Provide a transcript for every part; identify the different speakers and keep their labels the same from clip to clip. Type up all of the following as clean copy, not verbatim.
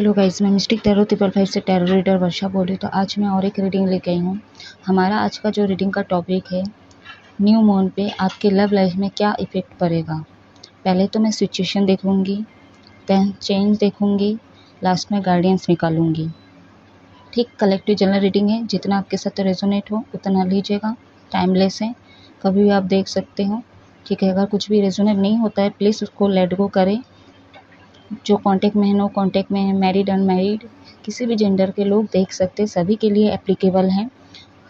Speaker 1: Hello guys, मैं mistake tarot 555 से tarot reader वर्षा बोल रही हूँ। तो आज मैं और एक रीडिंग लेके आई हूँ। हमारा आज का जो रीडिंग का टॉपिक है, न्यू मून पे आपके लव लाइफ में क्या इफ़ेक्ट पड़ेगा। पहले तो मैं सिचुएशन देखूँगी, देन चेंज देखूँगी, लास्ट में गाइडेंस निकालूँगी। ठीक, कलेक्टिव जनरल रीडिंग है, जितना आपके साथ रेजोनेट हो उतना लीजिएगा, टाइमलेस है, कभी भी आप देख सकते हो। ठीक है, अगर कुछ भी रेजोनेट नहीं होता है प्लीज़ उसको लेट गो करें। जो कांटेक्ट में है, नो कांटेक्ट में है, मैरिड अनमैरिड, किसी भी जेंडर के लोग देख सकते हैं, सभी के लिए एप्लीकेबल हैं।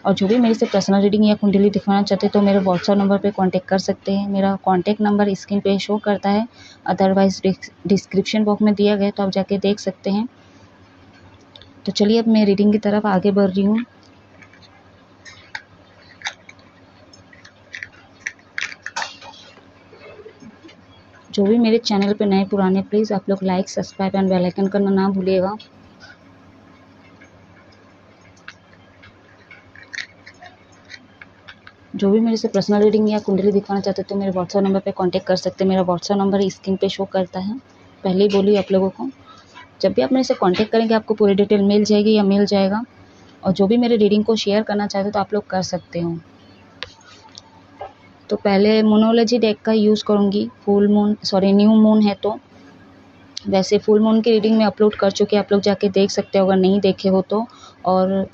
Speaker 1: और जो भी मेरे से पर्सनल रीडिंग या कुंडली दिखवाना चाहते हैं तो मेरे व्हाट्सएप नंबर पे कांटेक्ट कर सकते हैं। मेरा कांटेक्ट नंबर स्क्रीन पे शो करता है, अदरवाइज डिस्क्रिप्शन बॉक्स में दिया गया है, तो आप जाके देख सकते हैं। तो चलिए अब मैं रीडिंग की तरफ आगे बढ़ रही हूँ। जो भी मेरे चैनल पे नए पुराने, प्लीज़ आप लोग like, subscribe and bell icon करना ना भूलिएगा। जो भी मेरे से पर्सनल रीडिंग या कुंडली दिखाना चाहते हैं तो मेरे व्हाट्सएप नंबर पे कांटेक्ट कर सकते हैं। मेरा व्हाट्सएप नंबर स्क्रीन पे शो करता है, पहले ही बोली आप लोगों को। जब भी आप मेरे से कांटेक्ट करेंगे आपको पूरी डिटेल मिल जाएगी या मिल जाएगा। और जो भी मेरे रीडिंग को शेयर करना चाहते हो तो आप लोग कर सकते हो। तो पहले मोनोलॉजी डेक का यूज़ करूँगी। न्यू मून है तो वैसे फुल मून की रीडिंग में अपलोड कर चुके, आप लोग जाके देख सकते हो अगर नहीं देखे हो तो। और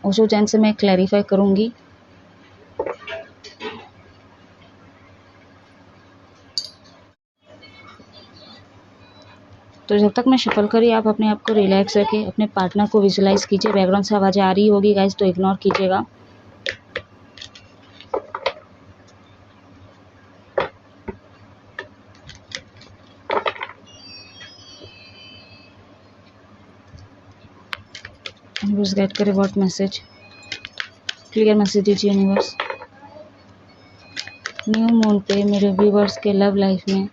Speaker 1: ओशो जैन से मैं क्लैरिफाई करूँगी। तो जब तक मैं शफल करी आप अपने आप को रिलैक्स रखें, अपने पार्टनर को विजुलाइज कीजिए। बैकग्राउंड से आवाज़ें आ रही होगी गाइस तो इग्नोर कीजिएगा। यूनिवर्स गाइड करे व्हाट मैसेज, क्लियर मैसेज दीजिए यूनिवर्स। न्यू मून पे मेरे व्यूवर्स के लव लाइफ में,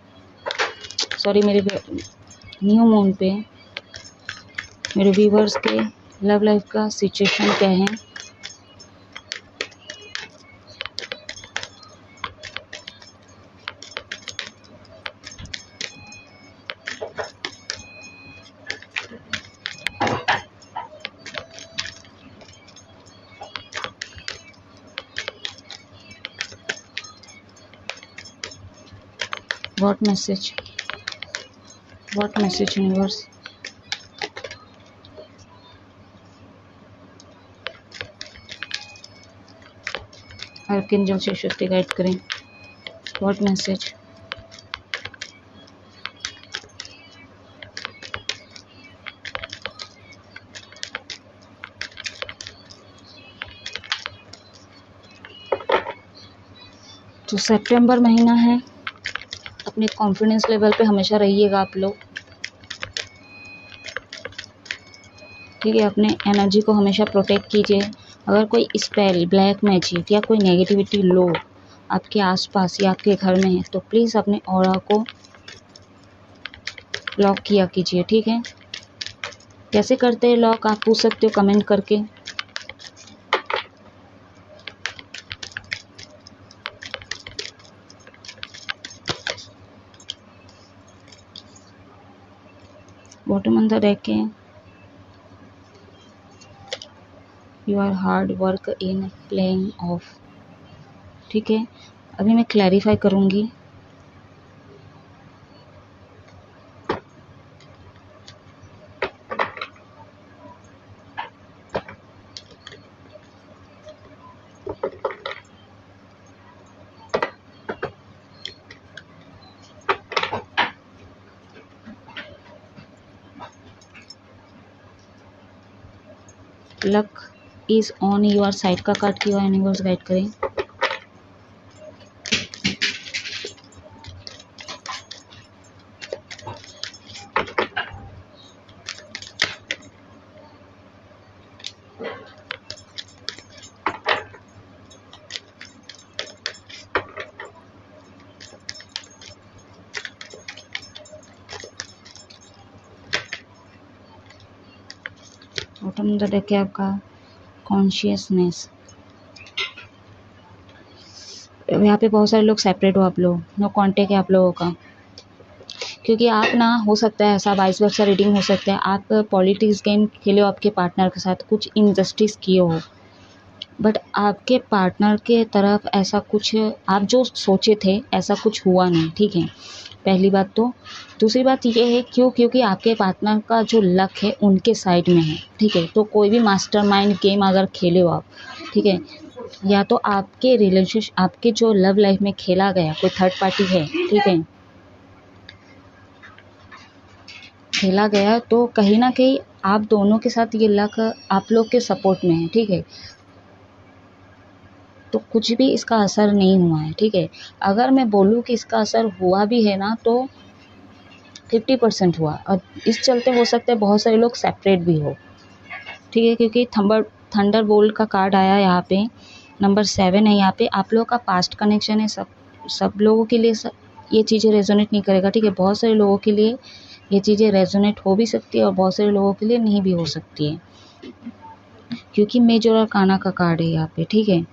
Speaker 1: न्यू मून पे मेरे व्यूवर्स के लव लाइफ का सिचुएशन क्या है। What message universe. आर्कएंजल से शक्ति गाइड करें। What message. तो सितंबर महीना है, अपने कॉन्फिडेंस लेवल पे हमेशा रहिएगा आप लोग। ठीक है, अपने एनर्जी को हमेशा प्रोटेक्ट कीजिए। अगर कोई स्पेल, ब्लैक मैजिक या कोई नेगेटिविटी लो आपके आसपास या आपके घर में है तो प्लीज़ अपने ऑरा को लॉक किया कीजिए। ठीक है, कैसे करते हैं लॉक आप पूछ सकते हो कमेंट करके। बॉटम ऑन द डेक है, you are hard work in playing off. ठीक है, अभी मैं क्लैरिफाई करूँगी। Luck is on your side का कार्ड की यूनिवर्स गाइड करें। बॉटम द डेक है आपका कॉन्शियसनेस। यहाँ पे बहुत सारे लोग सेपरेट हो, आप लोग नो कांटेक्ट है आप लोगों का। क्योंकि आप ना, हो सकता है ऐसा वाइस वर्सा रीडिंग हो सकता है, आप पॉलिटिक्स गेम खेले हो आपके पार्टनर के साथ, कुछ इनजस्टिस किए हो, बट आपके पार्टनर के तरफ ऐसा कुछ आप जो सोचे थे ऐसा कुछ हुआ नहीं, ठीक है, पहली बात तो। दूसरी बात ये है क्योंकि आपके पार्टनर का जो लक है उनके साइड में है, ठीक है। तो कोई भी मास्टरमाइंड गेम अगर खेले हो आप, ठीक है, या तो आपके रिलेशनशिप, आपके जो लव लाइफ में खेला गया कोई थर्ड पार्टी है, ठीक है, खेला गया, तो कहीं ना कहीं आप दोनों के साथ ये लक आप लोग के सपोर्ट में है, ठीक है। तो कुछ भी इसका असर नहीं हुआ है, ठीक है। अगर मैं बोलूँ कि इसका असर हुआ भी है ना, तो 50% हुआ, और इस चलते हो सकता है बहुत सारे लोग सेपरेट भी हो, ठीक है, क्योंकि थंडर बोल्ट का कार्ड आया यहाँ पे, नंबर 7 है यहाँ पे, आप लोगों का पास्ट कनेक्शन है। सब लोगों के लिए ये चीज़ें रेजोनेट नहीं करेगा, ठीक है। बहुत सारे लोगों के लिए ये चीज़ें रेजोनेट हो भी सकती है और बहुत सारे लोगों के लिए नहीं भी हो सकती है, क्योंकि मेजर आर्काना का कार्ड है यहाँ पे, ठीक है।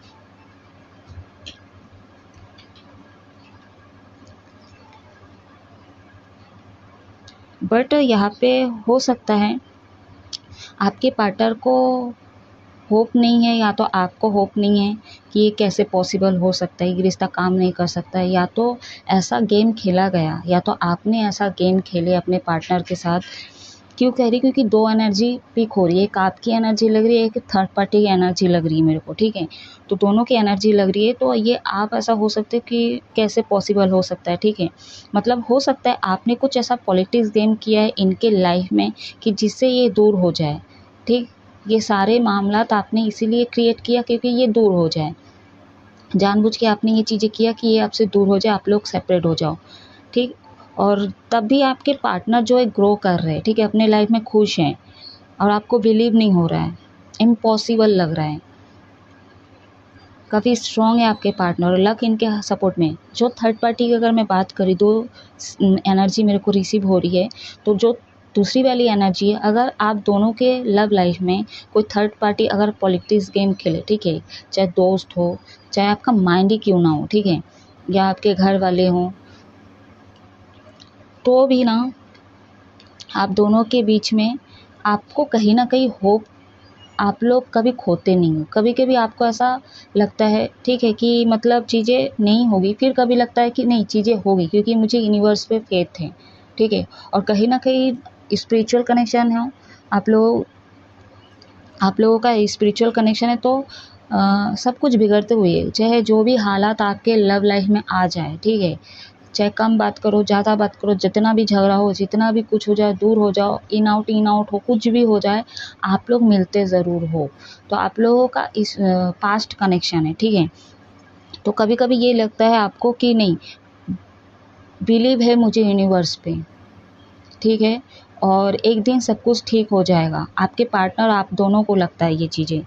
Speaker 1: बट यहाँ पे हो सकता है आपके पार्टनर को होप नहीं है, या तो आपको होप नहीं है कि ये कैसे पॉसिबल हो सकता है, ये रिश्ता काम नहीं कर सकता है, या तो ऐसा गेम खेला गया, या तो आपने ऐसा गेम खेले अपने पार्टनर के साथ। क्यों कह रही, क्योंकि दो एनर्जी पिक हो रही है, एक आपकी एनर्जी लग रही है, एक थर्ड पार्टी की एनर्जी लग रही है मेरे को, ठीक है। तो दोनों की एनर्जी लग रही है, तो ये आप ऐसा हो सकते है कि कैसे पॉसिबल हो सकता है, ठीक है। मतलब हो सकता है आपने कुछ ऐसा पॉलिटिक्स गेम किया है इनके लाइफ में कि जिससे ये दूर हो जाए, ठीक। ये सारे मामलात आपने इसीलिए क्रिएट किया क्योंकि ये दूर हो जाए, जानबूझ के आपने ये चीज़ें किया कि ये आपसे दूर हो जाए, आप लोग सेपरेट हो जाओ, ठीक। और तब भी आपके पार्टनर जो है ग्रो कर रहे हैं, ठीक है, अपने लाइफ में खुश हैं, और आपको बिलीव नहीं हो रहा है, इम्पॉसिबल लग रहा है। काफ़ी स्ट्रॉन्ग है आपके पार्टनर और लक इनके सपोर्ट में। जो थर्ड पार्टी की अगर मैं बात करी, दो एनर्जी मेरे को रिसीव हो रही है, तो जो दूसरी वाली एनर्जी है, अगर आप दोनों के लव लाइफ में कोई थर्ड पार्टी अगर पॉलिटिक्स गेम खेले, ठीक है, चाहे दोस्त हो, चाहे आपका माइंड ही क्यों ना हो, ठीक है, या आपके घर वाले हों, तो भी ना आप दोनों के बीच में आपको कहीं ना कहीं होप, आप लोग कभी खोते नहीं हो। कभी कभी आपको ऐसा लगता है, ठीक है, कि मतलब चीज़ें नहीं होगी, फिर कभी लगता है कि नहीं चीज़ें होगी, क्योंकि मुझे यूनिवर्स पे फेथ है, ठीक है। और कहीं ना कहीं स्पिरिचुअल कनेक्शन है, आप लोग आप लोगों का स्पिरिचुअल कनेक्शन है, तो सब कुछ बिगड़ते हुए, चाहे जो भी हालात आपके लव लाइफ में आ जाए, ठीक है, चाहे कम बात करो, ज़्यादा बात करो, जितना भी झगड़ा हो, जितना भी कुछ हो जाए, दूर हो जाओ, इन आउट हो, कुछ भी हो जाए, आप लोग मिलते ज़रूर हो। तो आप लोगों का इस पास्ट कनेक्शन है, ठीक है। तो कभी कभी ये लगता है आपको कि नहीं, बिलीव है मुझे यूनिवर्स पे, ठीक है, और एक दिन सब कुछ ठीक हो जाएगा। आपके पार्टनर, आप दोनों को लगता है ये चीज़ें,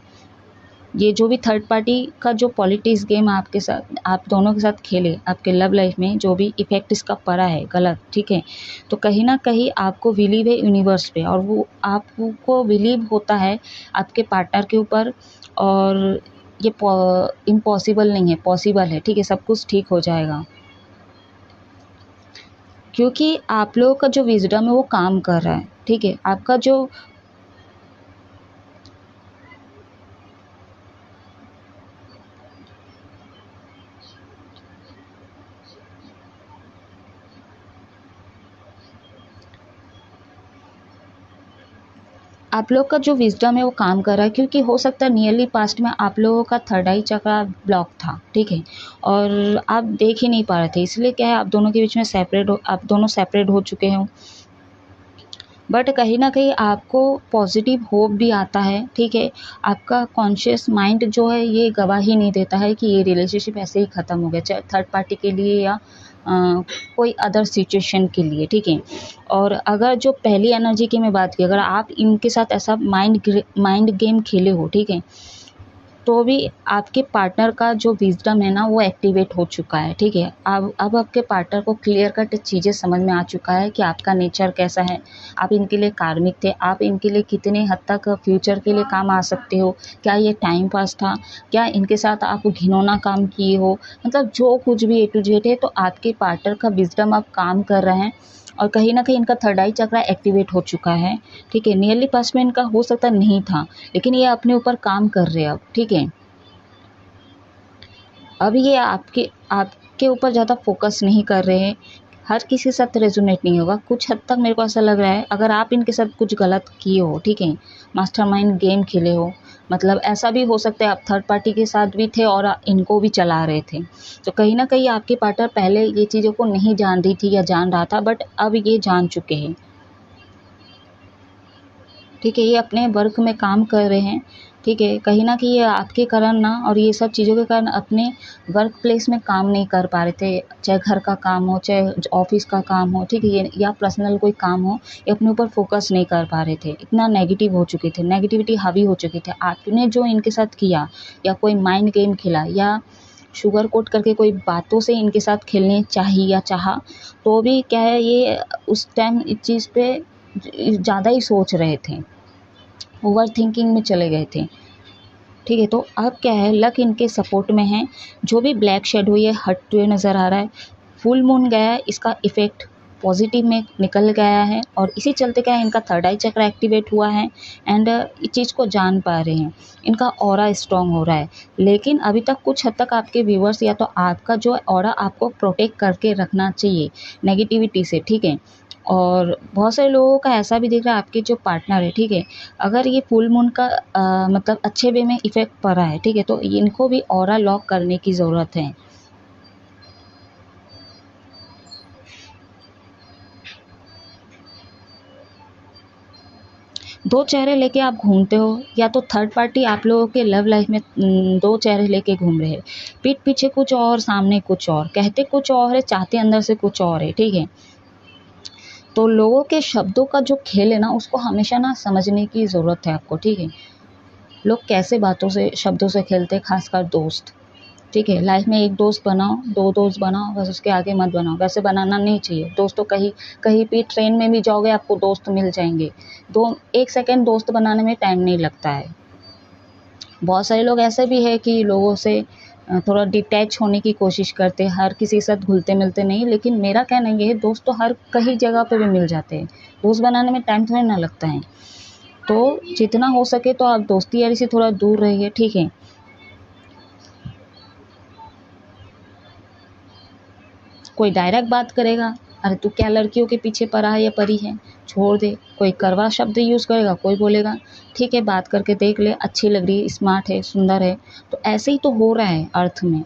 Speaker 1: ये जो भी थर्ड पार्टी का जो पॉलिटिक्स गेम आपके साथ, आप दोनों के साथ खेले, आपके लव लाइफ में जो भी इफ़ेक्ट इसका पड़ा है गलत, ठीक है, तो कहीं ना कहीं आपको बिलीव है यूनिवर्स पे, और वो आपको बिलीव होता है आपके पार्टनर के ऊपर, और ये इम्पॉसिबल नहीं है, पॉसिबल है, ठीक है, सब कुछ ठीक हो जाएगा, क्योंकि आप लोगों का जो विजडम है वो काम कर रहा है, ठीक है। आपका जो आप लोग का जो विज़डम है वो काम कर रहा है, क्योंकि हो सकता है नियरली पास्ट में आप लोगों का थर्ड आई चक्रा ब्लॉक था, ठीक है, और आप देख ही नहीं पा रहे थे, इसलिए क्या है आप दोनों के बीच में आप दोनों सेपरेट हो चुके हो। बट कहीं ना कहीं आपको पॉजिटिव होप भी आता है, ठीक है। आपका कॉन्शियस माइंड जो है ये गवाही नहीं देता है कि ये रिलेशनशिप ऐसे ही ख़त्म हो गया, चाहे थर्ड पार्टी के लिए या कोई अदर सिचुएशन के लिए, ठीक है। और अगर जो पहली एनर्जी की मैं बात की, अगर आप इनके साथ ऐसा माइंड गेम खेले हो, ठीक है, तो भी आपके पार्टनर का जो विज़डम है ना वो एक्टिवेट हो चुका है, ठीक है। अब आपके पार्टनर को क्लियर कट चीज़ें समझ में आ चुका है कि आपका नेचर कैसा है, आप इनके लिए कार्मिक थे, आप इनके लिए कितने हद तक फ्यूचर के लिए काम आ सकते हो, क्या ये टाइम पास था, क्या इनके साथ आप घिनौना काम किए हो, मतलब जो कुछ भी A to Z है, तो आपके पार्टनर का विज़डम अब काम कर रहे हैं, और कहीं ना कहीं इनका थर्ड आई चक्रा एक्टिवेट हो चुका है। ठीक है, नियरली पास्ट में इनका हो सकता नहीं था, लेकिन ये अपने ऊपर काम कर रहे हैं अब। ठीक है, अब ये आपके ऊपर ज़्यादा फोकस नहीं कर रहे हैं। हर किसी के साथ रेजोनेट नहीं होगा। कुछ हद तक मेरे को ऐसा लग रहा है, अगर आप इनके साथ कुछ गलत किए हो, ठीक है, मास्टरमाइंड गेम खेले हो, मतलब ऐसा भी हो सकता है आप थर्ड पार्टी के साथ भी थे और इनको भी चला रहे थे। तो कहीं ना कहीं आपके पार्टनर पहले ये चीज़ों को नहीं जान रही थी या जान रहा था, बट अब ये जान चुके हैं। ठीक है, ये अपने वर्क में काम कर रहे हैं। ठीक है, कहीं ना कहीं ये आपके कारण ना, और ये सब चीज़ों के कारण अपने वर्क प्लेस में काम नहीं कर पा रहे थे। चाहे घर का काम हो, चाहे ऑफिस का काम हो, ठीक है, ये या पर्सनल कोई काम हो, ये अपने ऊपर फोकस नहीं कर पा रहे थे। इतना नेगेटिव हो चुके थे, नेगेटिविटी हावी हो चुके थे। आपने जो इनके साथ किया, या कोई माइंड गेम खेला, या शुगर कोट करके कोई बातों से इनके साथ खेलने चाहिए या चाहा, तो भी क्या है, ये उस टाइम इस चीज़ पे ज़्यादा ही सोच रहे थे, ओवर थिंकिंग में चले गए थे। ठीक है, तो अब क्या है, लक इनके सपोर्ट में है। जो भी ब्लैक शेडो ये हटते हुए नज़र आ रहा है। फुल मून गया है, इसका इफ़ेक्ट पॉजिटिव में निकल गया है, और इसी चलते क्या है, इनका थर्ड आई चक्र एक्टिवेट हुआ है, एंड इस चीज़ को जान पा रहे हैं। इनका ऑरा स्ट्रॉन्ग हो रहा है। लेकिन अभी तक कुछ हद तक आपके व्यूवर्स या तो आपका जो ऑरा आपको प्रोटेक्ट करके रखना चाहिए नेगेटिविटी से। ठीक है, और बहुत सारे लोगों का ऐसा भी दिख रहा है, आपके जो पार्टनर है, ठीक है, अगर ये फुल मून का मतलब अच्छे वे में इफ़ेक्ट पड़ा है, ठीक है, तो इनको भी ऑरा लॉक करने की ज़रूरत है। दो चेहरे लेके आप घूमते हो, या तो थर्ड पार्टी आप लोगों के लव लाइफ में दो चेहरे लेके घूम रहे हैं। पीठ पीछे कुछ और, सामने कुछ और, कहते कुछ और है, चाहते अंदर से कुछ और है। ठीक है, तो लोगों के शब्दों का जो खेल है ना, उसको हमेशा ना समझने की ज़रूरत है आपको। ठीक है, लोग कैसे बातों से, शब्दों से खेलते हैं, खासकर दोस्त। ठीक है, लाइफ में एक दोस्त बनाओ, दो दोस्त बनाओ, बस उसके आगे मत बनाओ। वैसे बनाना नहीं चाहिए। दोस्तों कहीं कहीं भी ट्रेन में भी जाओगे, आपको दोस्त मिल जाएंगे। दो एक सेकंड दोस्त बनाने में टाइम नहीं लगता है। बहुत सारे लोग ऐसे भी है कि लोगों से थोड़ा डिटैच होने की कोशिश करते हैं, हर किसी के साथ घुलते मिलते नहीं। लेकिन मेरा कहना ये है, दोस्त तो हर कहीं जगह पे भी मिल जाते हैं। दोस्त बनाने में टाइम थोड़ा ना लगता है। तो जितना हो सके तो आप दोस्ती यारी से थोड़ा दूर रहिए। ठीक है, कोई डायरेक्ट बात करेगा, अरे तू क्या लड़कियों के पीछे पड़ा है या पड़ी है, छोड़ दे। कोई कड़वा शब्द यूज़ करेगा, कोई बोलेगा ठीक है बात करके देख ले, अच्छी लग रही है, स्मार्ट है, सुंदर है। तो ऐसे ही तो हो रहा है अर्थ में।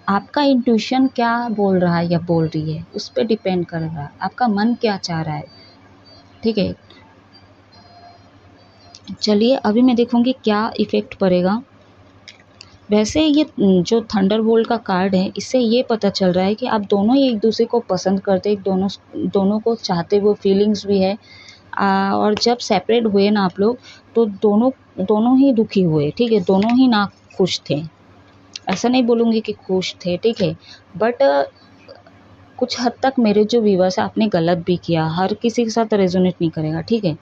Speaker 1: आपका इंट्यूशन क्या बोल रहा है या बोल रही है, उस पर डिपेंड कर रहा है, आपका मन क्या चाह रहा है। ठीक है, चलिए अभी मैं देखूंगी क्या इफ़ेक्ट पड़ेगा। वैसे ये जो थंडरबोल्ट का कार्ड है, इससे ये पता चल रहा है कि आप दोनों ही एक दूसरे को पसंद करते, एक दोनों दोनों को चाहते, वो फीलिंग्स भी है। और जब सेपरेट हुए ना आप लोग, तो दोनों दोनों ही दुखी हुए। ठीक है, दोनों ही ना खुश थे। ऐसा नहीं बोलूँगी कि खुश थे, ठीक है, बट कुछ हद तक मेरे जो व्यूअर्स है, आपने गलत भी किया, हर किसी के साथ रेजोनेट नहीं करेगा। ठीक है,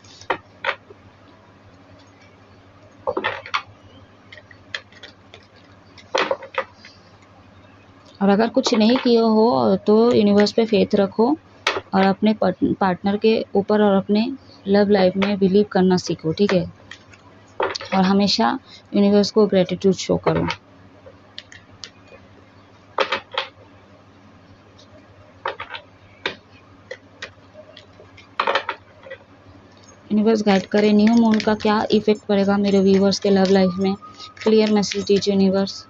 Speaker 1: और अगर कुछ नहीं किए हो तो यूनिवर्स पे फेथ रखो, और अपने पार्टनर के ऊपर और अपने लव लाइफ में बिलीव करना सीखो। ठीक है, और हमेशा यूनिवर्स को ग्रेटिट्यूड शो करो। यूनिवर्स गाइड करे, न्यू मून का क्या इफेक्ट पड़ेगा मेरे व्यूवर्स के लव लाइफ में। क्लियर मैसेज दीजिए यूनिवर्स।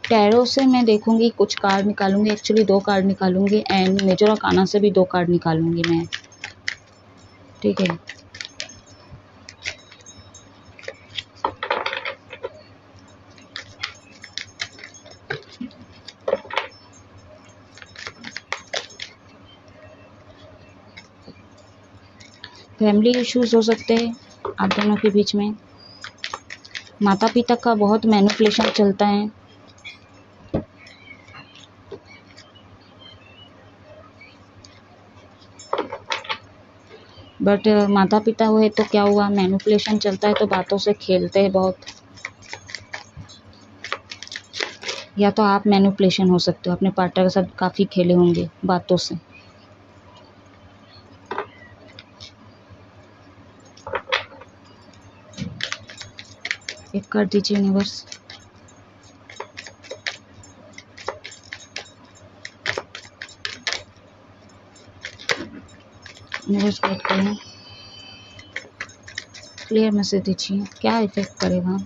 Speaker 1: टैरो से मैं देखूंगी, कुछ कार्ड निकालूंगी, एक्चुअली दो कार्ड निकालूंगी, एंड मेजर आर्काना से भी दो कार्ड निकालूंगी मैं। ठीक है, फैमिली इश्यूज हो सकते हैं आप दोनों के बीच में। माता पिता का बहुत मैनिपुलेशन चलता है। बट माता पिता हुए तो क्या हुआ, मैनिपुलेशन चलता है तो बातों से खेलते हैं बहुत। या तो आप मैनिपुलेशन हो सकते हो, अपने पार्टनर के साथ काफ़ी खेले होंगे बातों से। एक कर दीजिए यूनिवर्स। यूनिवर्स गाइड करें, क्लियर मैसेज दीजिए, क्या इफेक्ट करेगा।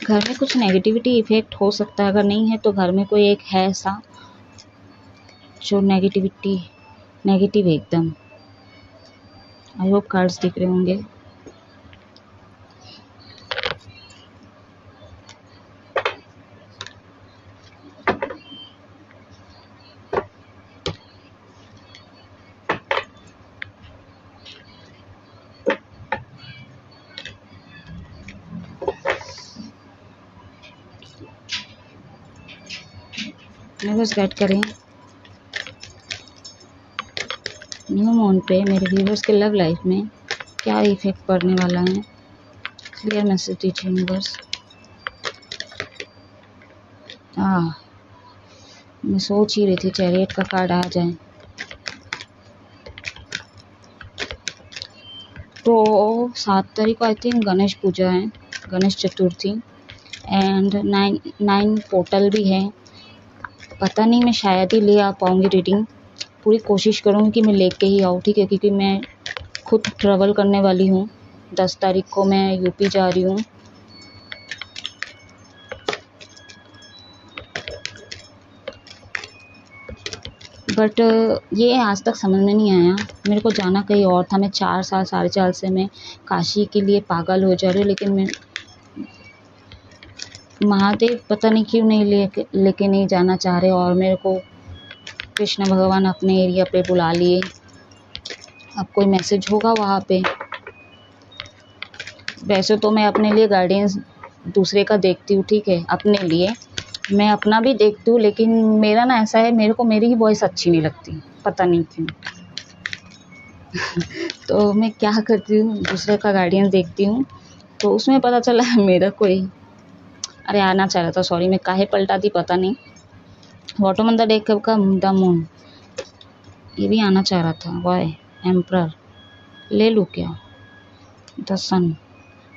Speaker 1: घर में कुछ नेगेटिविटी इफेक्ट हो सकता है, अगर नहीं है तो घर में कोई एक है ऐसा जो नेगेटिव एकदम। आई होप कार्ड्स दिख रहे होंगे। यूनिवर्स गाइड करें, न्यू मून पे मेरे व्यूवर्स के लव लाइफ में क्या इफेक्ट पड़ने वाला है। क्लियर मैसेज दीजिए यूनिवर्स। मैं सोच ही रही थी चैरियट का कार्ड आ जाए। तो 7 तारीख को आई थिंक गणेश पूजा है, गणेश चतुर्थी, एंड 9 पोर्टल भी है। पता नहीं, मैं शायद ही ले आ पाऊँगी रीडिंग। पूरी कोशिश करूँगी कि मैं लेके ही आऊँ, ठीक है, क्योंकि मैं खुद ट्रैवल करने वाली हूँ। 10 तारीख को मैं यूपी जा रही हूँ। बट ये आज तक समझ में नहीं आया, मेरे को जाना कहीं और था। मैं 4 साल 4.5 से मैं काशी के लिए पागल हो जा रही हूँ, लेकिन मैं महादेव पता नहीं क्यों नहीं लेके नहीं जाना चाह रहे, और मेरे को कृष्ण भगवान अपने एरिया पे बुला लिए। अब कोई मैसेज होगा वहाँ पे। वैसे तो मैं अपने लिए गाइडेंस दूसरे का देखती हूँ, ठीक है, अपने लिए मैं अपना भी देखती हूँ, लेकिन मेरा ना ऐसा है, मेरे को मेरी ही वॉइस अच्छी नहीं लगती, पता नहीं क्यों। तो मैं क्या करती हूँ, दूसरे का गाइडेंस देखती हूँ, तो उसमें पता चला मेरा कोई अरे आना चाह रहा था, सॉरी, मैं काहे पलटा दी पता नहीं। बॉटम ऑन द डेक का द मून, ये भी आना चाह रहा था। वाई एम्परर ले लूँ क्या? द सन,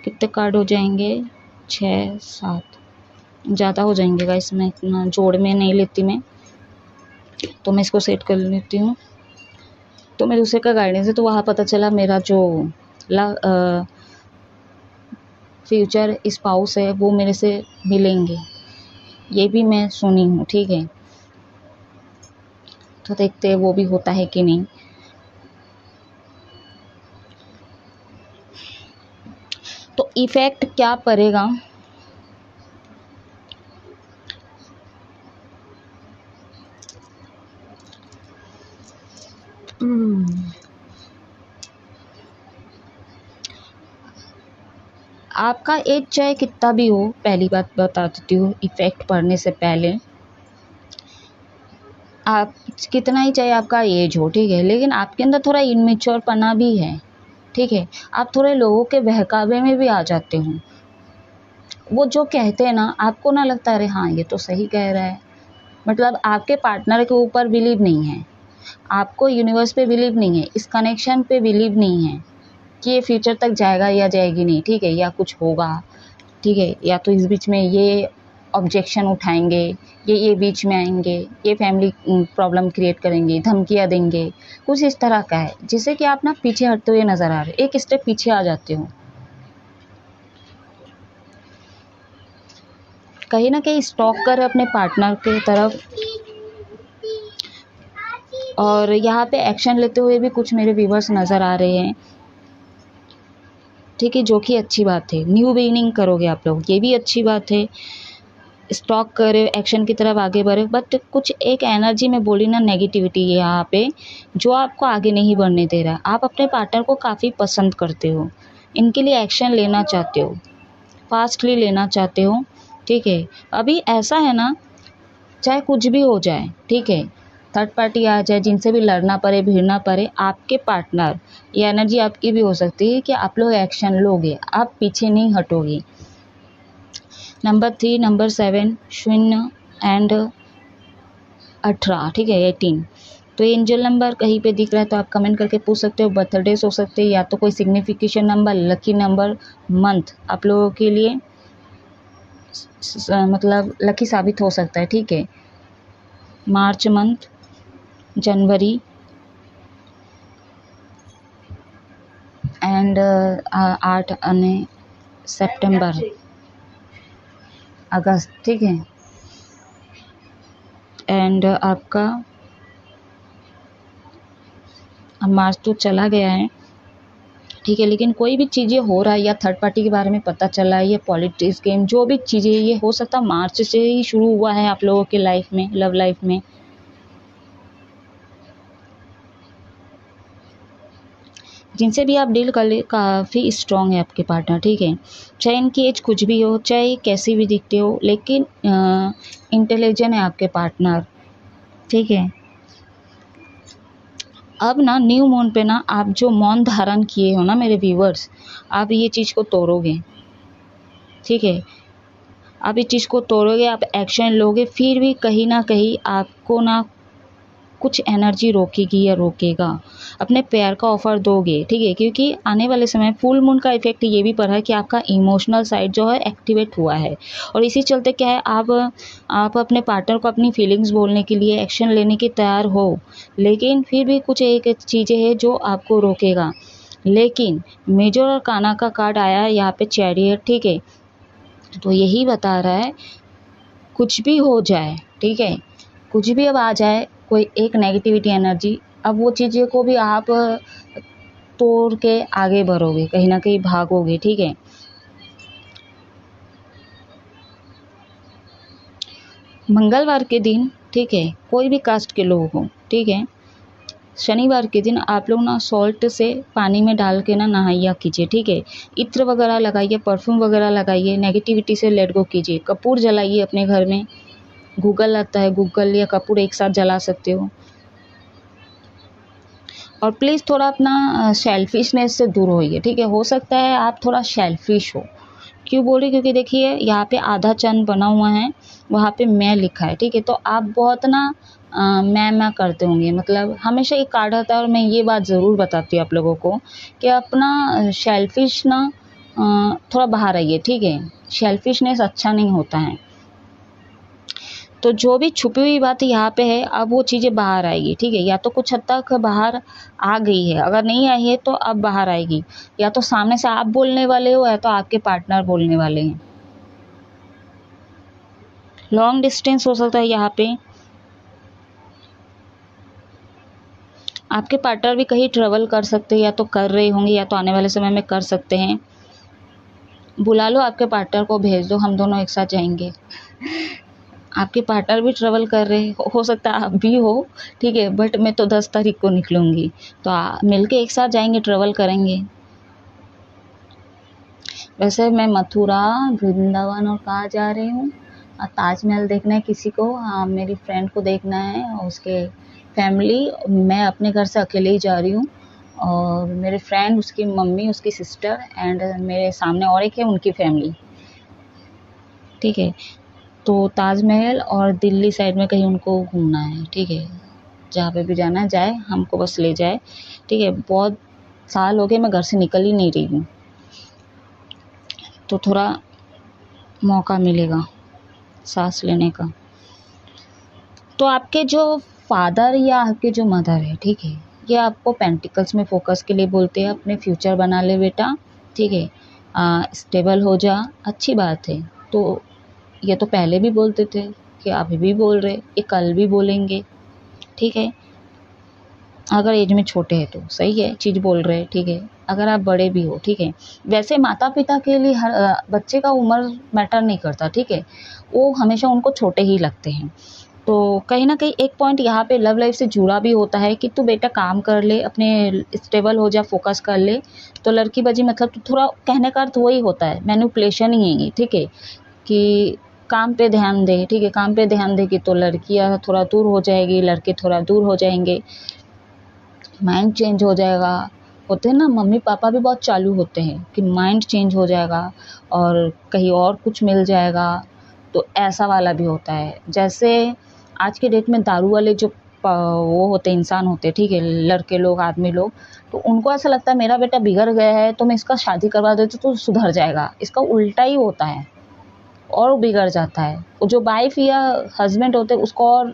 Speaker 1: कितने कार्ड हो जाएंगे? 6 7 ज़्यादा हो जाएंगे गाइस, मैं इतना जोड़ में नहीं लेती मैं, तो मैं इसको सेट कर लेती हूँ। तो मैं दूसरे का गाइडेंस है, तो वहाँ पता चला मेरा जो फ्यूचर स्पाउस है वो मेरे से मिलेंगे, ये भी मैं सुनी हूँ, ठीक है। तो देखते हैं वो भी होता है कि नहीं। तो इफ़ेक्ट क्या पड़ेगा? आपका एज चाहे कितना भी हो, पहली बात बता देती हूँ, इफ़ेक्ट पड़ने से पहले आप कितना ही चाहे आपका एज हो, ठीक है, लेकिन आपके अंदर थोड़ा इनमेच्योर पना भी है, ठीक है। आप थोड़े लोगों के बहकावे में भी आ जाते हो। वो जो कहते हैं ना, आपको ना लगता अरे हाँ ये तो सही कह रहा है, मतलब आपके पार्टनर के ऊपर बिलीव नहीं है, आपको यूनिवर्स पे बिलीव नहीं है, इस कनेक्शन पे बिलीव नहीं है कि ये फ्यूचर तक जाएगा या जाएगी नहीं, ठीक है, या कुछ होगा, ठीक है, या तो इस बीच में ये ऑब्जेक्शन उठाएंगे, ये बीच में आएंगे, ये फैमिली प्रॉब्लम क्रिएट करेंगे, धमकियाँ देंगे, कुछ इस तरह का है, जिससे कि आप ना पीछे हटते हुए नज़र आ रहे, एक स्टेप पीछे आ जाते हो, कहीं ना कहीं स्टॉक कर अपने पार्टनर के तरफ, और यहाँ पे एक्शन लेते हुए भी कुछ मेरे व्यूवर्स नज़र आ रहे हैं, ठीक है, जो कि अच्छी बात है। न्यू बिगिनिंग करोगे आप लोग, ये भी अच्छी बात है। स्टॉक करे, एक्शन की तरफ आगे बढ़े, बट कुछ एक एनर्जी में बोली ना, नेगेटिविटी है यहाँ पे, जो आपको आगे नहीं बढ़ने दे रहा। आप अपने पार्टनर को काफ़ी पसंद करते हो, इनके लिए एक्शन लेना चाहते हो, फास्टली लेना चाहते हो, ठीक है। अभी ऐसा है ना, चाहे कुछ भी हो जाए, ठीक है, थर्ड पार्टी आ जाए, जिनसे भी लड़ना पड़े भिड़ना पड़े, आपके पार्टनर, ये एनर्जी आपकी भी हो सकती है कि आप लोग एक्शन लोगे, आप पीछे नहीं हटोगे। नंबर 3, नंबर 7, शून्य एंड 18, ठीक है, 18। तो ये एंजल नंबर कहीं पे दिख रहा है तो आप कमेंट करके पूछ सकते हो। बर्थडेज हो सकते हैं या तो कोई signification number, lucky number, month आप लोगों के लिए मतलब लकी साबित हो सकता है, ठीक है। मार्च मंथ, जनवरी एंड 8 અને सितंबर, अगस्त, ठीक है। एंड आपका अब मार्च तो चला गया है, ठीक है, लेकिन कोई भी चीज़ें हो रहा है या थर्ड पार्टी के बारे में पता चला है, या पॉलिटिक्स गेम, जो भी चीज़ें ये हो सकता है मार्च से ही शुरू हुआ है आप लोगों के लाइफ में, लव लाइफ में। जिनसे भी आप डील कर ले काफ़ी स्ट्रॉन्ग है आपके पार्टनर, ठीक है। चाहे इनकी एज कुछ भी हो, चाहे कैसी भी दिखते हो, लेकिन इंटेलिजेंट है आपके पार्टनर, ठीक है। अब ना न्यू मून पे ना आप जो मौन धारण किए हो ना मेरे व्यूवर्स, आप ये चीज़ को तोड़ोगे, ठीक है। आप इस चीज़ को तोड़ोगे, आप एक्शन लोगे, फिर भी कहीं ना कहीं आपको ना कुछ एनर्जी रोकेगी या रोकेगा, अपने प्यार का ऑफर दोगे, ठीक है, क्योंकि आने वाले समय फुल मून का इफेक्ट ये भी पड़ा है कि आपका इमोशनल साइड जो है एक्टिवेट हुआ है, और इसी चलते क्या है, आप अपने पार्टनर को अपनी फीलिंग्स बोलने के लिए एक्शन लेने के तैयार हो, लेकिन फिर भी कुछ एक चीज़ें हैं जो आपको रोकेगा। लेकिन मेजर और काना का कार्ड आया है यहाँ पे, चैरियट, ठीक है, तो यही बता रहा है कुछ भी हो जाए, ठीक है, कुछ भी अब आ जाए, कोई एक नेगेटिविटी एनर्जी, अब वो चीज़ें को भी आप तोड़ के आगे बढ़ोगे, कहीं ना कहीं भागोगे, ठीक है। मंगलवार के दिन, ठीक है, कोई भी कास्ट के लोग हों, ठीक है, शनिवार के दिन आप लोग ना सॉल्ट से पानी में डाल के ना नहाया कीजिए, ठीक है। इत्र वगैरह लगाइए, परफ्यूम वगैरह लगाइए, नेगेटिविटी से लेट गो कीजिए, कपूर जलाइए अपने घर में, गूगल आता है, गूगल या कपूर एक साथ जला सकते हो। और प्लीज़ थोड़ा अपना सेल्फिशनेस से दूर होइए, ठीक है। हो सकता है आप थोड़ा सेल्फिश हो, क्यों बोल रही, क्योंकि देखिए यहाँ पे आधा चंद बना हुआ है, वहाँ पे मैं लिखा है, ठीक है, तो आप बहुत ना मैं करते होंगे, मतलब हमेशा एक कार्ड आता है। और मैं ये बात ज़रूर बताती हूँ आप लोगों को कि अपना सेल्फिश ना थोड़ा बाहर आइए, ठीक है। सेल्फिशनेस अच्छा नहीं होता है, तो जो भी छुपी हुई बात यहाँ पे है, अब वो चीज़ें बाहर आएगी, ठीक है। या तो कुछ हद तक बाहर आ गई है, अगर नहीं आई है तो अब बाहर आएगी, या तो सामने से आप बोलने वाले हो या तो आपके पार्टनर बोलने वाले हैं। लॉन्ग डिस्टेंस हो सकता है यहाँ पे, आपके पार्टनर भी कहीं ट्रेवल कर सकते हैं, या तो कर रहे होंगे या तो आने वाले समय में कर सकते हैं। बुला लो आपके पार्टनर को, भेज दो, हम दोनों एक साथ जाएंगे। आपके पार्टनर भी ट्रेवल कर रहे हो सकता है आप भी हो, ठीक है, बट मैं तो 10 तारीख को निकलूँगी, तो मिलके एक साथ जाएंगे, ट्रेवल करेंगे। वैसे मैं मथुरा, वृंदावन और कहाँ जा रही हूँ, ताजमहल देखना है किसी को, हाँ मेरी फ्रेंड को देखना है, और उसके फैमिली, मैं अपने घर से अकेले ही जा रही हूँ, और मेरे फ्रेंड, उसकी मम्मी, उसकी सिस्टर, एंड मेरे सामने और एक है, उनकी फैमिली, ठीक है। तो ताजमहल और दिल्ली साइड में कहीं उनको घूमना है, ठीक है, जहाँ पे भी जाना है जाए, हमको बस ले जाए, ठीक है। बहुत साल हो गए मैं घर से निकल ही नहीं रही हूँ, तो थोड़ा मौका मिलेगा सांस लेने का। तो आपके जो फादर या आपके जो मदर है, ठीक है, ये आपको पेंटिकल्स में फोकस के लिए बोलते हैं, अपने फ्यूचर बना ले बेटा, ठीक है, स्टेबल हो जा, अच्छी बात है। तो ये तो पहले भी बोलते थे, कि अभी भी बोल रहे, ये कल भी बोलेंगे, ठीक है। अगर एज में छोटे हैं तो सही है, चीज़ बोल रहे, ठीक है, अगर आप बड़े भी हो, ठीक है। वैसे माता पिता के लिए हर बच्चे का उम्र मैटर नहीं करता, ठीक है, वो हमेशा उनको छोटे ही लगते हैं। तो कहीं ना कहीं एक पॉइंट यहाँ पे लव लाइफ से जुड़ा भी होता है कि तू बेटा काम कर ले, अपने स्टेबल हो जा, फोकस कर ले, तो लड़की बजी मतलब तो थोड़ा कहने का अर्थ वही होता है, मैनिपुलेशन ही है, ठीक है, कि काम पे ध्यान दे, ठीक है, काम पे ध्यान देगी तो लड़कियां थोड़ा दूर हो जाएगी, लड़के थोड़ा दूर हो जाएंगे, माइंड चेंज हो जाएगा। होते हैं ना, मम्मी पापा भी बहुत चालू होते हैं कि माइंड चेंज हो जाएगा और कहीं और कुछ मिल जाएगा, तो ऐसा वाला भी होता है। जैसे आज के डेट में दारू वाले जो वो होते इंसान होते, ठीक है, लड़के लोग, आदमी लोग, तो उनको ऐसा लगता है मेरा बेटा बिगड़ गया है तो मैं इसका शादी करवा देती तो सुधर जाएगा। इसका उल्टा ही होता है और बिगड़ जाता है। जो वाइफ या हस्बैंड होते हैं उसको और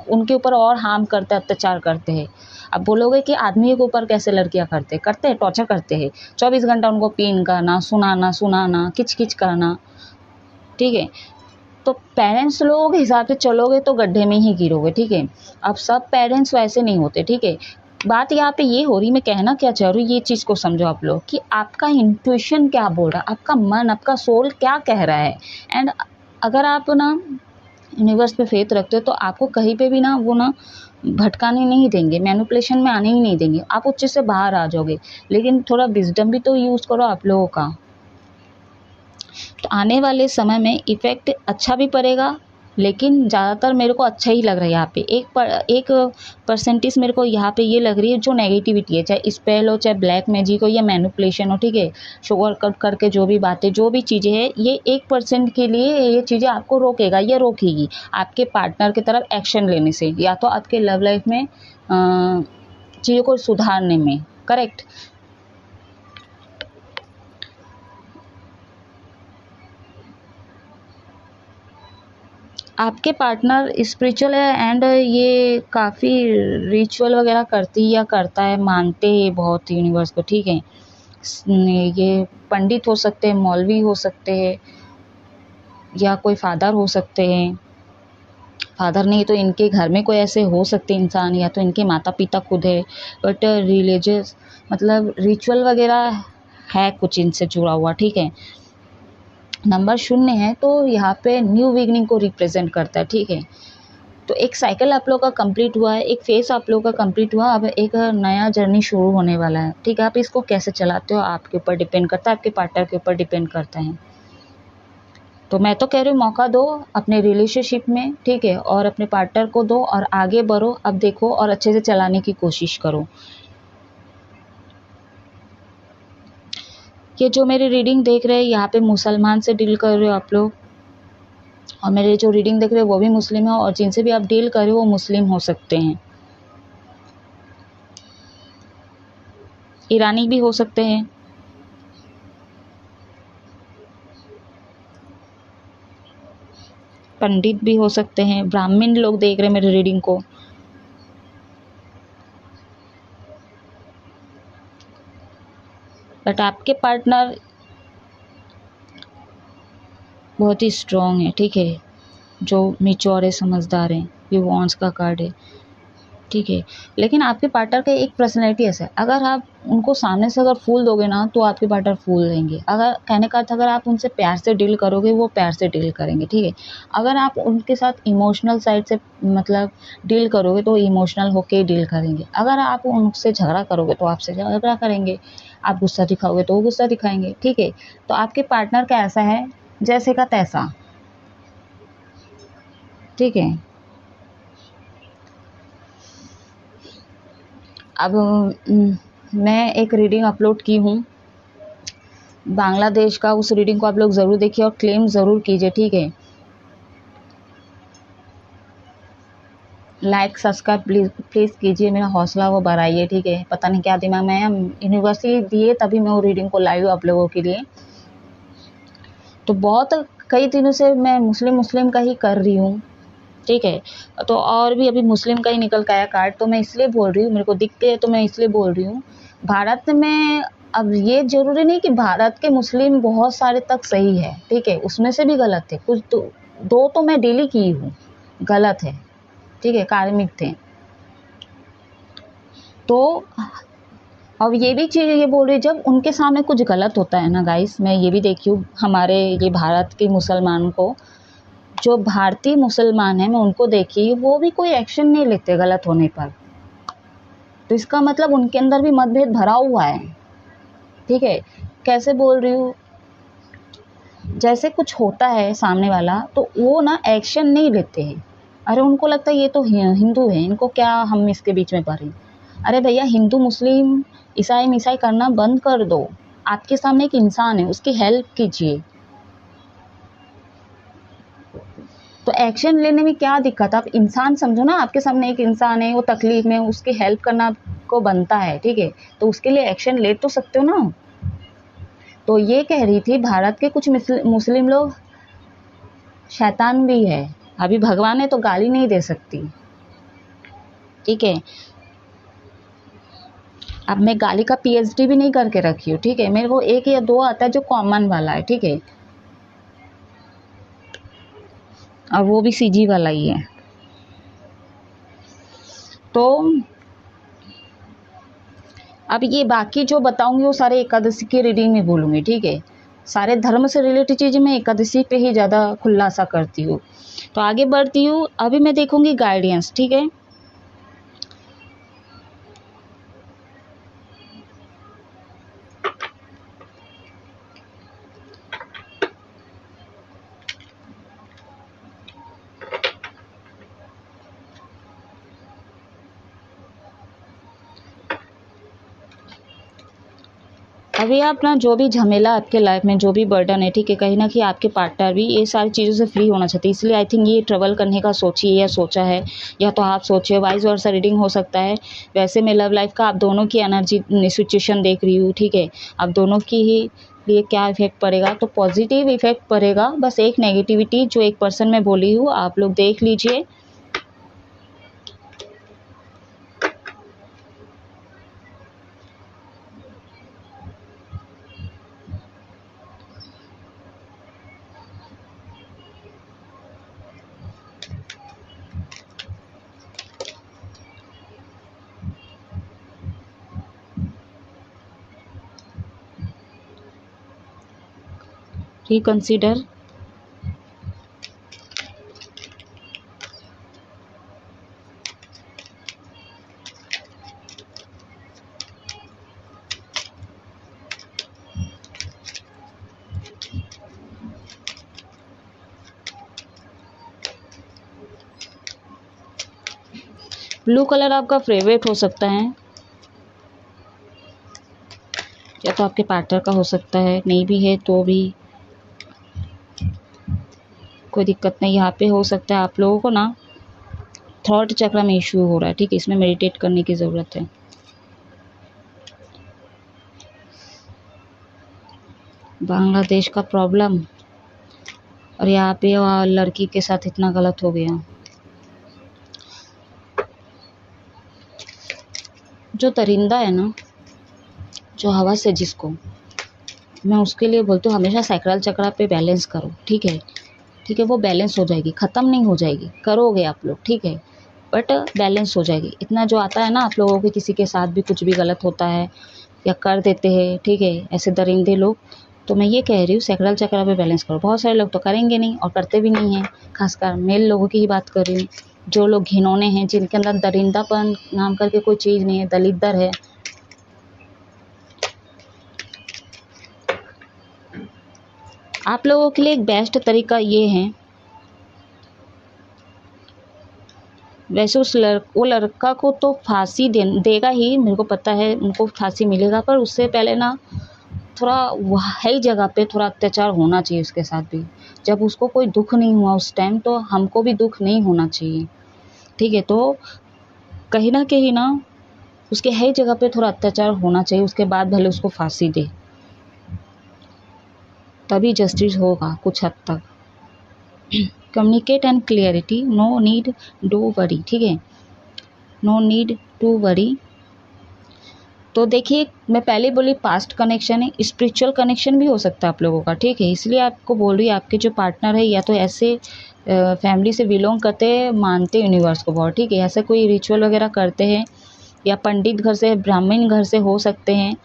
Speaker 1: उनके ऊपर और हार्म करते हैं, अत्याचार करते हैं। अब बोलोगे कि आदमी के ऊपर कैसे लड़कियां करते हैं, टॉर्चर करते हैं, 24 घंटा उनको पीन करना, सुनाना, किच किच करना, ठीक है। तो पेरेंट्स लोगों के हिसाब से चलोगे तो गड्ढे में ही गिरोगे, ठीक है। अब सब पेरेंट्स वैसे नहीं होते, ठीक है। बात यहाँ पे ये हो रही, मैं कहना क्या चाह रही हूँ, ये चीज़ को समझो आप लोग कि आपका इंट्यूशन क्या बोल रहा है, आपका मन, आपका सोल क्या कह रहा है। एंड अगर आप ना यूनिवर्स पे फेथ रखते हो तो आपको कहीं पे भी ना वो ना भटकाने नहीं देंगे, मैनिपुलेशन में आने ही नहीं देंगे, आप उस चीज़ से बाहर आ जाओगे। लेकिन थोड़ा विजडम भी तो यूज़ करो आप लोगों का। तो आने वाले समय में इफ़ेक्ट अच्छा भी पड़ेगा, लेकिन ज़्यादातर मेरे को अच्छा ही लग रहा है। यहाँ पे एक परसेंटेज मेरे को यहाँ पे ये लग रही है जो नेगेटिविटी है, चाहे स्पेल हो, चाहे ब्लैक मैजिक हो या मैनिपुलेशन हो, ठीक है, शुगर कट करके जो भी बातें, जो भी चीज़ें हैं, ये 1% के लिए ये चीज़ें आपको रोकेगा या रोकेगी आपके पार्टनर की तरफ एक्शन लेने से, या तो आपके लव लाइफ में चीज़ों को सुधारने में। करेक्ट। आपके पार्टनर स्पिरिचुअल है एंड ये काफ़ी रिचुअल वगैरह करती या करता है, मानते हैं बहुत यूनिवर्स को, ठीक है। ये पंडित हो सकते हैं, मौलवी हो सकते हैं, या कोई फादर हो सकते हैं। फादर नहीं तो इनके घर में कोई ऐसे हो सकते इंसान, या तो इनके माता पिता खुद है। बट रिलीजियस मतलब रिचुअल वगैरह है कुछ इनसे जुड़ा हुआ, ठीक है। नंबर 0 है तो यहाँ पे न्यू बिगनिंग को रिप्रेजेंट करता है, ठीक है। तो एक साइकिल आप लोग का कंप्लीट हुआ है, एक फेस आप लोग का कंप्लीट हुआ, अब एक नया जर्नी शुरू होने वाला है, ठीक है। आप इसको कैसे चलाते हो आपके ऊपर डिपेंड करता है, आपके पार्टनर के ऊपर डिपेंड करता है। तो मैं तो कह रही हूँ मौका दो अपने रिलेशनशिप में, ठीक है, और अपने पार्टनर को दो और आगे बढ़ो। अब देखो और अच्छे से चलाने की कोशिश करो। ये जो मेरी रीडिंग देख रहे हैं यहाँ पे मुसलमान से डील कर रहे हो आप लोग, और मेरे जो रीडिंग देख रहे हो वो भी मुस्लिम है, और जिनसे भी आप डील कर रहे हो वो मुस्लिम हो सकते हैं, ईरानी भी हो सकते हैं, पंडित भी हो सकते हैं, ब्राह्मण लोग देख रहे हैं मेरी रीडिंग को। बट आपके पार्टनर बहुत ही स्ट्रॉन्ग है, ठीक है, जो मैच्योर है, समझदार है, ये वॉन्ड्स का कार्ड है, ठीक है। लेकिन आपके पार्टनर का एक पर्सनैलिटी ऐसा है, अगर आप उनको सामने से अगर फूल दोगे ना तो आपके पार्टनर फूल देंगे। अगर कहने का अर्थ, अगर आप उनसे प्यार से डील करोगे वो प्यार से डील करेंगे, ठीक है। अगर आप उनके साथ इमोशनल साइड से मतलब डील करोगे तो इमोशनल होके डील करेंगे। अगर आप उनसे झगड़ा करोगे तो आपसे झगड़ा करेंगे, आप गुस्सा दिखाओगे तो वो गुस्सा दिखाएंगे, ठीक है। तो आपके पार्टनर का ऐसा है जैसे का तैसा, ठीक है। अब मैं एक रीडिंग अपलोड की हूँ बांग्लादेश का, उस रीडिंग को आप लोग ज़रूर देखिए और क्लेम ज़रूर कीजिए, ठीक है। लाइक सब्सक्राइब प्लीज़ कीजिए, मेरा हौसला वो बढ़ाइए, ठीक है। पता नहीं क्या दिमाग में है, यूनिवर्सिटी दिए तभी मैं वो रीडिंग को लाई हूँ आप लोगों के लिए। तो बहुत कई दिनों से मैं मुस्लिम का ही कर रही हूँ, ठीक है। तो और भी अभी मुस्लिम का ही निकल के आया कार्ड, तो मैं इसलिए बोल रही हूँ, मेरे को दिखते है तो मैं इसलिए बोल रही हूँ। भारत में अब ये ज़रूरी नहीं कि भारत के मुस्लिम बहुत सारे तक सही है, ठीक है, उसमें से भी गलत है कुछ। दो तो मैं डेली की हूँ गलत है, ठीक है, कार्मिक थे। तो अब ये भी चीज़ ये बोल रही, जब उनके सामने कुछ गलत होता है ना गाइस, मैं ये भी देखी हूँ हमारे ये भारत के मुसलमान को, जो भारतीय मुसलमान हैं मैं उनको देखी, वो भी कोई एक्शन नहीं लेते गलत होने पर। तो इसका मतलब उनके अंदर भी मतभेद भरा हुआ है, ठीक है। कैसे बोल रही हूँ, जैसे कुछ होता है सामने वाला तो वो ना एक्शन नहीं लेते हैं। अरे उनको लगता है ये तो हिंदू है, इनको क्या हम इसके बीच में पड़े। अरे भैया, हिंदू मुस्लिम ईसाई मिसाई करना बंद कर दो। आपके सामने एक इंसान है, उसकी हेल्प कीजिए। तो एक्शन लेने में क्या दिक्कत, आप इंसान समझो ना, आपके सामने एक इंसान है, वो तकलीफ में, उसकी हेल्प करना आपको बनता है, ठीक है, तो उसके लिए एक्शन ले तो सकते हो ना। तो ये कह रही थी भारत के कुछ मुस्लिम लोग शैतान भी है। अभी भगवान है तो गाली नहीं दे सकती, ठीक है। अब मैं गाली का पीएचडी भी नहीं करके रखी हूँ, ठीक है, मेरे को एक या दो आता है जो कॉमन वाला है, ठीक है, और वो भी सीजी वाला ही है। तो अब ये बाकी जो बताऊंगी वो सारे एकादशी की रीडिंग में बोलूँगी, ठीक है। सारे धर्म से रिलेटेड चीज़ें मैं एकादशी पे ही ज़्यादा खुलासा करती हूँ। तो आगे बढ़ती हूँ, अभी मैं देखूंगी गाइडेंस, ठीक है। अभी आप ना जो भी झमेला आपके लाइफ में, जो भी बर्डन है, ठीक है, कहीं ना कहीं आपके पार्टनर भी ये सारी चीज़ों से फ्री होना चाहते हैं, इसलिए आई थिंक ये ट्रेवल करने का सोचिए या सोचा है, या तो आप सोचिए, वाइज वर्सा रीडिंग हो सकता है। वैसे मैं लव लाइफ का आप दोनों की एनर्जी सिचुएशन देख रही हूँ, ठीक है। आप दोनों की ही लिए क्या इफेक्ट पड़ेगा, तो पॉजिटिव इफेक्ट पड़ेगा। बस एक नेगेटिविटी जो एक पर्सन में बोली हूँ आप लोग देख लीजिए। रिकंसीडर, ब्लू कलर आपका फेवरेट हो सकता है, या तो आपके पार्टनर का हो सकता है, नहीं भी है तो भी कोई दिक्कत नहीं। यहाँ पे हो सकता है आप लोगों को ना थॉट चक्र में इश्यू हो रहा है, ठीक है, इसमें मेडिटेट करने की ज़रूरत है। बांग्लादेश का प्रॉब्लम, और यहाँ पे लड़की के साथ इतना गलत हो गया। जो दरिंदा है ना, जो हवा से जिसको, मैं उसके लिए बोलती हूँ हमेशा सैक्रल चक्र पे बैलेंस करो, ठीक है, ठीक है, वो बैलेंस हो जाएगी, ख़त्म नहीं हो जाएगी, करोगे आप लोग, ठीक है, बट बैलेंस हो जाएगी। इतना जो आता है ना आप लोगों के, किसी के साथ भी कुछ भी गलत होता है या कर देते हैं, ठीक है, ऐसे दरिंदे लोग, तो मैं ये कह रही हूँ सैक्रल चक्र पे बैलेंस करो। बहुत सारे लोग तो करेंगे नहीं और करते भी नहीं हैं, खासकर मेल लोगों की ही बात कर रही हूँ। जो लोग घिनौने हैं, जिनके अंदर दरिंदापन नाम करके कोई चीज़ नहीं है, दलिद्दर है, आप लोगों के लिए एक बेस्ट तरीका ये है, वैसे वो लड़का को तो फांसी देगा ही, मेरे को पता है उनको फांसी मिलेगा, पर उससे पहले ना थोड़ा वही जगह पे थोड़ा अत्याचार होना चाहिए उसके साथ भी। जब उसको कोई दुख नहीं हुआ उस टाइम, तो हमको भी दुख नहीं होना चाहिए, ठीक है। तो कहीं ना उसके है जगह पे थोड़ा अत्याचार होना चाहिए, उसके बाद भले उसको फांसी दे, तभी जस्टिस होगा कुछ हद तक। Communicate and clarity, no need do worry, ठीक है, नो नीड टू वरी। तो देखिए, मैं पहले बोली पास्ट कनेक्शन है, स्पिरिचुअल कनेक्शन भी हो सकता है आप लोगों का, ठीक है, इसलिए आपको बोल रही है आपके जो पार्टनर है या तो ऐसे फैमिली से बिलोंग करते हैं, मानते यूनिवर्स को बहुत, ठीक है, ऐसा कोई रिचुअल वगैरह करते हैं, या पंडित घर से, ब्राह्मण घर से हो सकते हैं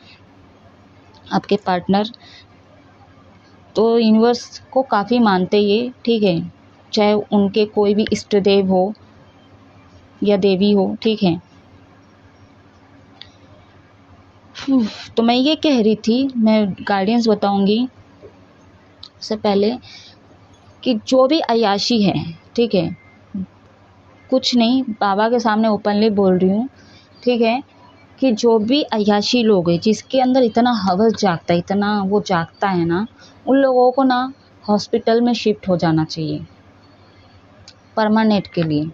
Speaker 1: आपके पार्टनर, तो यूनिवर्स को काफ़ी मानते ये, ठीक है, चाहे उनके कोई भी इष्ट देव हो या देवी हो, ठीक है। तो मैं ये कह रही थी, मैं गाइडेंस बताऊंगी सबसे पहले कि जो भी अय्याशी है, ठीक है, कुछ नहीं, बाबा के सामने ओपनली बोल रही हूँ, ठीक है, कि जो भी अय्याशी लोग हैं, जिसके अंदर इतना हवस जागता है, इतना वो जागता है ना, उन लोगों को ना हॉस्पिटल में शिफ्ट हो जाना चाहिए परमानेंट के लिए।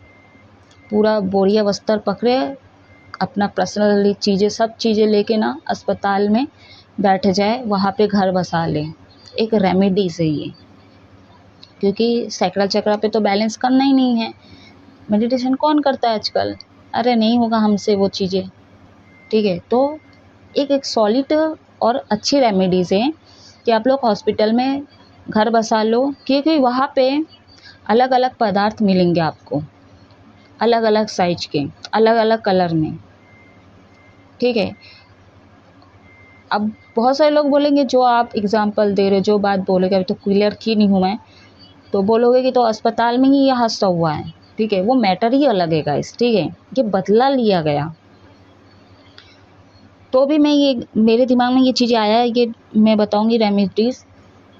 Speaker 1: पूरा बोरिया बस्तर पकड़े, अपना पर्सनल चीज़ें, सब चीज़ें लेके ना अस्पताल में बैठ जाए, वहाँ पे घर बसा ले। एक रेमेडी से ये, क्योंकि सैकड़ा चक्रा पे तो बैलेंस करना ही नहीं है। मेडिटेशन कौन करता है आजकल? अरे नहीं होगा हमसे वो चीज़ें, ठीक है। तो एक सॉलिड और अच्छी रेमेडीज़ है कि आप लोग हॉस्पिटल में घर बसा लो, क्योंकि वहाँ पे अलग अलग पदार्थ मिलेंगे आपको, अलग अलग साइज के, अलग अलग कलर में, ठीक है। अब बहुत सारे लोग बोलेंगे, जो आप एग्जांपल दे रहे हो, जो बात बोलोगे, अभी तो क्लियर की नहीं हूँ मैं, तो बोलोगे कि तो अस्पताल में ही ये हादसा हुआ है, ठीक है। वो मैटर ही अलग है गाइस, ठीक है, ये बदला लिया गया। तो भी मैं ये, मेरे दिमाग में ये चीज़ें आया है, ये मैं बताऊंगी, रेमेडीज़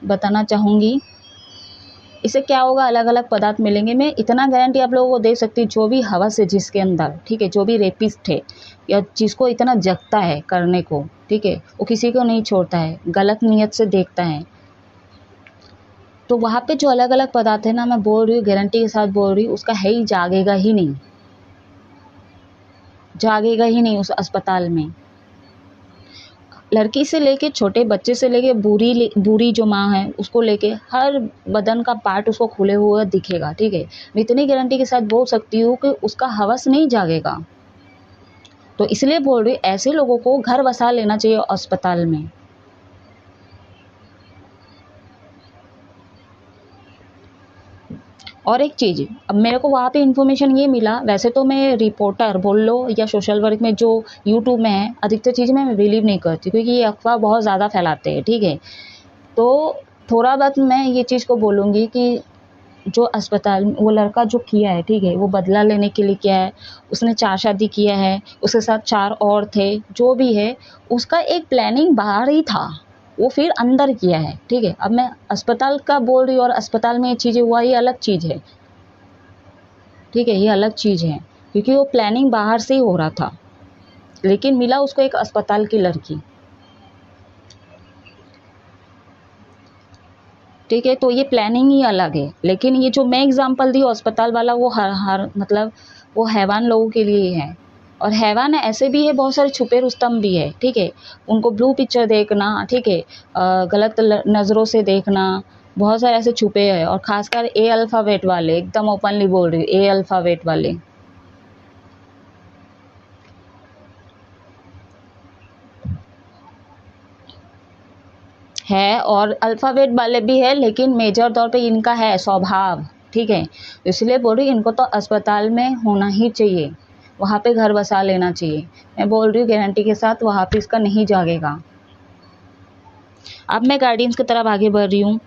Speaker 1: बताना चाहूँगी। इससे क्या होगा, अलग अलग पदार्थ मिलेंगे। मैं इतना गारंटी आप लोगों को दे सकती हूँ, जो भी हवस है जिसके अंदर, ठीक है, जो भी रेपिस्ट है या जिसको इतना जगता है करने को, ठीक है, वो किसी को नहीं छोड़ता है, गलत नीयत से देखता है, तो वहाँ पे जो अलग अलग पदार्थ है ना, मैं बोल रही हूँ, गारंटी के साथ बोल रही हूँ, उसका है ही जागेगा ही नहीं, जागेगा ही नहीं उस अस्पताल में। लड़की से लेके छोटे बच्चे से लेके बूढ़ी जो माँ है, उसको लेके हर बदन का पार्ट उसको खुले हुए दिखेगा, ठीक है। मैं इतनी गारंटी के साथ बोल सकती हूँ कि उसका हवस नहीं जागेगा। तो इसलिए बोल रही हूँ, ऐसे लोगों को घर बसा लेना चाहिए अस्पताल में। और एक चीज़, अब मेरे को वहाँ पे इन्फॉर्मेशन ये मिला, वैसे तो मैं रिपोर्टर बोल लो या सोशल वर्क में जो यूट्यूब में है, अधिकतर चीज़ें मैं बिलीव नहीं करती, क्योंकि ये अफवाह बहुत ज़्यादा फैलाते हैं, ठीक है। तो थोड़ा बहुत मैं ये चीज़ को बोलूँगी कि जो अस्पताल वो लड़का जो किया है, ठीक है, वो बदला लेने के लिए किया है, उसने 4 शादी किया है, उसके साथ 4 और थे, जो भी है, उसका एक प्लानिंग बाहर ही था, वो फिर अंदर किया है, ठीक है। अब मैं अस्पताल का बोल रही हूँ, और अस्पताल में ये चीज़ें हुआ, ये अलग चीज़ है, ठीक है, ये अलग चीज़ है, क्योंकि वो प्लानिंग बाहर से ही हो रहा था, लेकिन मिला उसको एक अस्पताल की लड़की, ठीक है। तो ये प्लानिंग ही अलग है, लेकिन ये जो मैं एग्जांपल दी अस्पताल वाला, वो हर मतलब वो हैवान लोगों के लिए है। और हैवान ऐसे भी है, बहुत सारे छुपे रुस्तम भी है, ठीक है। उनको ब्लू पिक्चर देखना, ठीक है, गलत नज़रों से देखना, बहुत सारे ऐसे छुपे हैं। और खासकर ए अल्फ़ाबेट वाले, एकदम ओपनली बोल रही हूँ, ए अल्फ़ाबेट वाले है, और अल्फ़ाबेट वाले भी है, लेकिन मेजर तौर पे इनका है स्वभाव, ठीक है। इसलिए बोल रही हूँ, इनको तो अस्पताल में होना ही चाहिए, वहाँ पे घर बसा लेना चाहिए। मैं बोल रही हूँ गारंटी के साथ, वहाँ पे इसका नहीं जागेगा। अब मैं गाइडेंस की तरफ आगे बढ़ रही हूँ।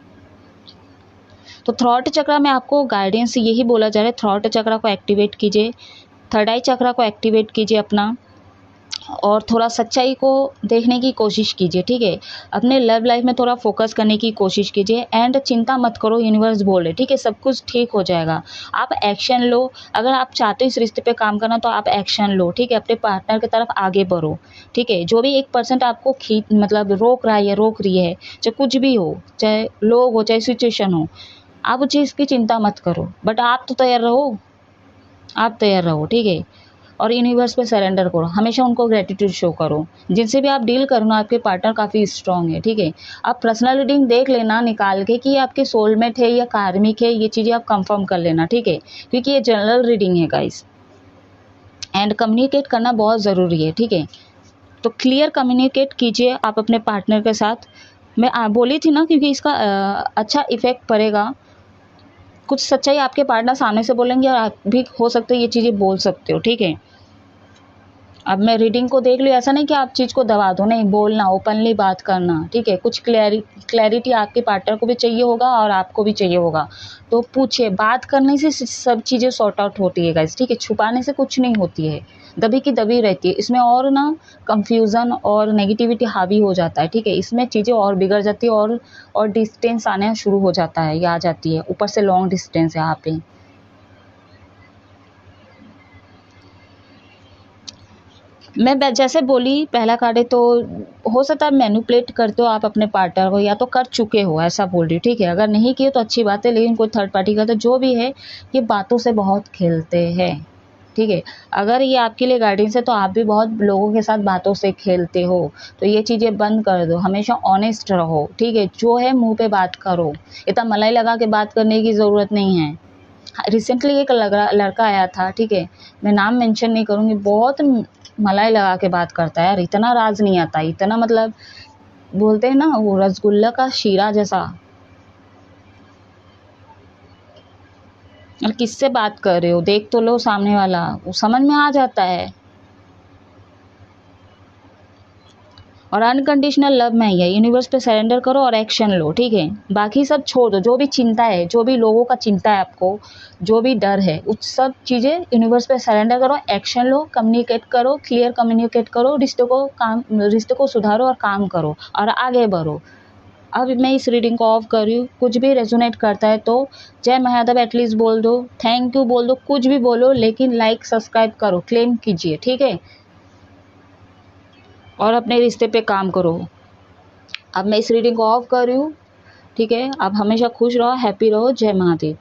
Speaker 1: तो थ्रॉट चक्रा में आपको गाइडेंस यही बोला जा रहा है, थ्रॉट चक्रा को एक्टिवेट कीजिए, थर्ड आई चक्रा को एक्टिवेट कीजिए अपना, और थोड़ा सच्चाई को देखने की कोशिश कीजिए, ठीक है। अपने लव लाइफ में थोड़ा फोकस करने की कोशिश कीजिए, एंड चिंता मत करो, यूनिवर्स बोल रहे, ठीक है, सब कुछ ठीक हो जाएगा। आप एक्शन लो, अगर आप चाहते हो इस रिश्ते पे काम करना, तो आप एक्शन लो, ठीक है, अपने पार्टनर की तरफ आगे बढ़ो, ठीक है। जो भी 1% आपको मतलब रोक रहा है या रोक रही है, चाहे कुछ भी हो, चाहे लोग हो, चाहे सिचुएशन हो, आप उस चीज़ की चिंता मत करो, बट आप तो तैयार रहो, आप तैयार रहो, ठीक है। और यूनिवर्स पे सरेंडर करो, हमेशा उनको ग्रेटिट्यूड शो करो। जिनसे भी आप डील करो ना, आपके पार्टनर काफ़ी स्ट्रांग है, ठीक है। आप पर्सनल रीडिंग देख लेना निकाल के कि ये आपके सोलमेट है या कार्मिक है, ये चीज़ें आप कंफर्म कर लेना, ठीक है, क्योंकि ये जनरल रीडिंग है गाइस, एंड कम्युनिकेट करना बहुत ज़रूरी है, ठीक है। तो क्लियर कम्युनिकेट कीजिए आप अपने पार्टनर के साथ। मैं बोली थी ना, क्योंकि इसका अच्छा इफेक्ट पड़ेगा। कुछ सच्चाई आपके पार्टनर सामने से बोलेंगे, और आप भी हो सकते हो ये चीज़ें बोल सकते हो, ठीक है। अब मैं रीडिंग को देख ली, ऐसा नहीं कि आप चीज़ को दबा दो, नहीं, बोलना, ओपनली बात करना, ठीक है। कुछ क्लैरिटी आपके पार्टनर को भी चाहिए होगा और आपको भी चाहिए होगा, तो पूछिए। बात करने से सब चीज़ें सॉर्ट आउट होती है गाइस, ठीक है। छुपाने से कुछ नहीं होती है, दबी की दबी रहती है इसमें, और ना कंफ्यूजन और नेगेटिविटी हावी हो जाता है, ठीक है। इसमें चीज़ें और बिगड़ जाती है और डिस्टेंस आना शुरू हो जाता है या आ जाती है, ऊपर से लॉन्ग डिस्टेंस है यहाँ पे। मैं जैसे बोली, पहला कार्ड है तो हो सकता है मैनिपुलेट करते हो आप अपने पार्टनर को, या तो कर चुके हो, ऐसा बोल रही हूँ, ठीक है। अगर नहीं किए तो अच्छी बात है, लेकिन कोई थर्ड पार्टी का तो जो भी है, ये बातों से बहुत खेलते हैं, ठीक है। अगर ये आपके लिए गाइडेंस है तो आप भी बहुत लोगों के साथ बातों से खेलते हो, तो ये चीज़ें बंद कर दो। हमेशा ऑनेस्ट रहो, ठीक है। जो है मुंह पे बात करो, इतना मलाई लगा के बात करने की ज़रूरत नहीं है। रिसेंटली एक लड़का आया था, ठीक है, मैं नाम मेंशन नहीं करूँगी, बहुत मलाई लगा के बात करता है यार, इतना राज नहीं आता, इतना मतलब बोलते हैं ना वो रसगुल्ला का शीरा जैसा। और किससे बात कर रहे हो, देख तो लो सामने वाला, वो समझ में आ जाता है। और अनकंडीशनल लव में ही है, यूनिवर्स पे सरेंडर करो और एक्शन लो, ठीक है। बाकी सब छोड़ दो, जो भी चिंता है, जो भी लोगों का चिंता है आपको, जो भी डर है, उस सब चीज़ें यूनिवर्स पे सरेंडर करो, एक्शन लो, कम्युनिकेट करो, क्लियर कम्युनिकेट करो, रिश्ते को सुधारो और काम करो और आगे बढ़ो। अब मैं इस रीडिंग को ऑफ कर रही हूँ। कुछ भी रेजोनेट करता है तो जय महादेव एटलीस्ट बोल दो, थैंक यू बोल दो, कुछ भी बोलो, लेकिन लाइक सब्सक्राइब करो, क्लेम कीजिए, ठीक है। और अपने रिश्ते पे काम करो। अब मैं इस रीडिंग को ऑफ कर रही हूँ, ठीक है। आप हमेशा खुश रहो, हैप्पी रहो। जय महादेव।